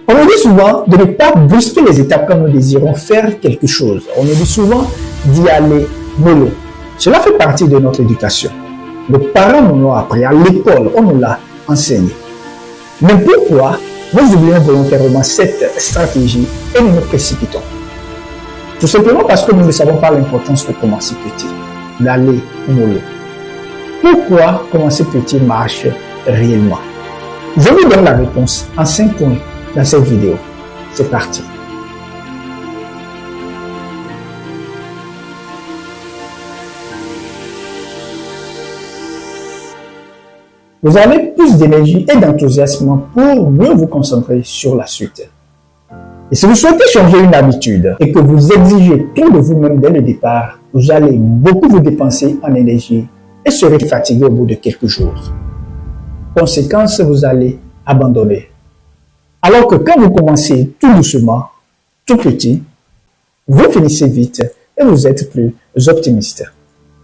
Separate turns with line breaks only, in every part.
On nous dit souvent de ne pas brusquer les étapes quand nous désirons faire quelque chose. On nous dit souvent d'y aller mollo. Cela fait partie de notre éducation. Nos parents nous l'ont appris, à l'école, on nous l'a enseigné. Mais pourquoi nous oublions volontairement cette stratégie et nous nous précipitons? Tout simplement parce que nous ne savons pas l'importance de commencer petit, d'aller mollo. Pourquoi commencer petit marche réellement? Je vous donne la réponse en 5 points dans cette vidéo. C'est parti. Vous avez plus d'énergie et d'enthousiasme pour mieux vous concentrer sur la suite. Et si vous souhaitez changer une habitude et que vous exigez tout de vous-même dès le départ, vous allez beaucoup vous dépenser en énergie et serez fatigué au bout de quelques jours. Conséquence, vous allez abandonner. Alors que quand vous commencez tout doucement, tout petit, vous finissez vite et vous êtes plus optimiste.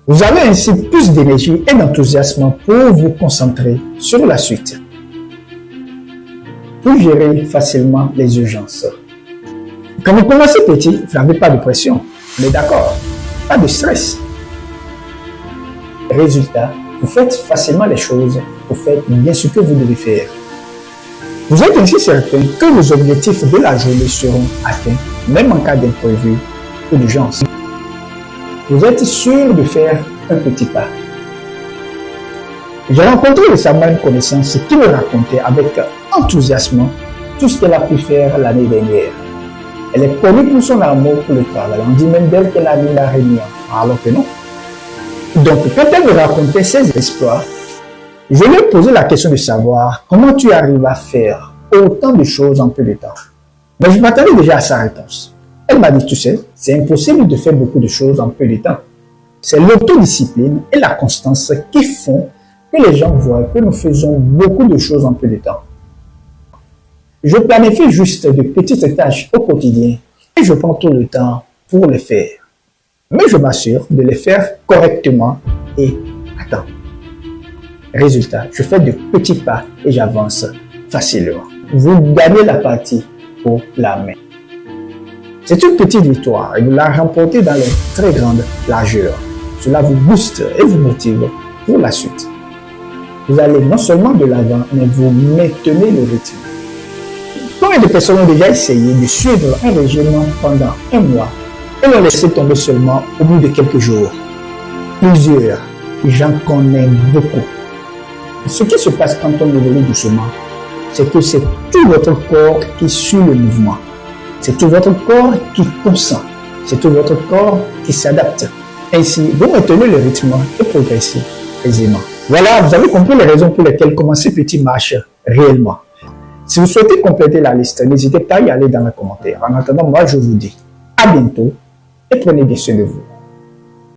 Vous avez ainsi plus d'énergie et d'enthousiasme pour vous concentrer sur la suite. Vous gérez facilement les urgences. Quand vous commencez petit, vous n'avez pas de pression. On est d'accord? Pas de stress. Résultat, vous faites facilement les choses, vous faites bien ce que vous devez faire. Vous êtes ainsi certain que vos objectifs de la journée seront atteints, même en cas d'imprévu ou d'urgence. Vous êtes sûr de faire un petit pas. J'ai rencontré récemment une connaissance qui me racontait avec enthousiasme tout ce qu'elle a pu faire l'année dernière. Elle est connue pour son amour pour le travail. On dit même d'elle qu'elle a mis la réunion, alors que non. Donc, quand elle me racontait ses exploits, je lui ai posé la question de savoir comment tu arrives à faire autant de choses en peu de temps. Mais je m'attendais déjà à sa réponse. Elle m'a dit, tu sais, c'est impossible de faire beaucoup de choses en peu de temps. C'est l'autodiscipline et la constance qui font que les gens voient que nous faisons beaucoup de choses en peu de temps. Je planifie juste de petites tâches au quotidien et je prends tout le temps pour les faire. Mais je m'assure de les faire correctement et à temps. Résultat, je fais de petits pas et j'avance facilement. Vous gagnez la partie pour la main. C'est une petite victoire et vous la remportez dans les très grandes largeurs. Cela vous booste et vous motive pour la suite. Vous allez non seulement de l'avant, mais vous maintenez le rythme. Combien de personnes ont déjà essayé de suivre un régime pendant un mois et l'ont laissé tomber seulement au bout de quelques jours? Plusieurs, j'en connais beaucoup. Ce qui se passe quand on évolue doucement, c'est que c'est tout votre corps qui suit le mouvement. C'est tout votre corps qui consent. C'est tout votre corps qui s'adapte. Ainsi, vous maintenez le rythme et progressez aisément. Voilà, vous avez compris les raisons pour lesquelles commencer petit marche réellement. Si vous souhaitez compléter la liste, n'hésitez pas à y aller dans les commentaires. En attendant, moi je vous dis à bientôt et prenez bien soin de vous.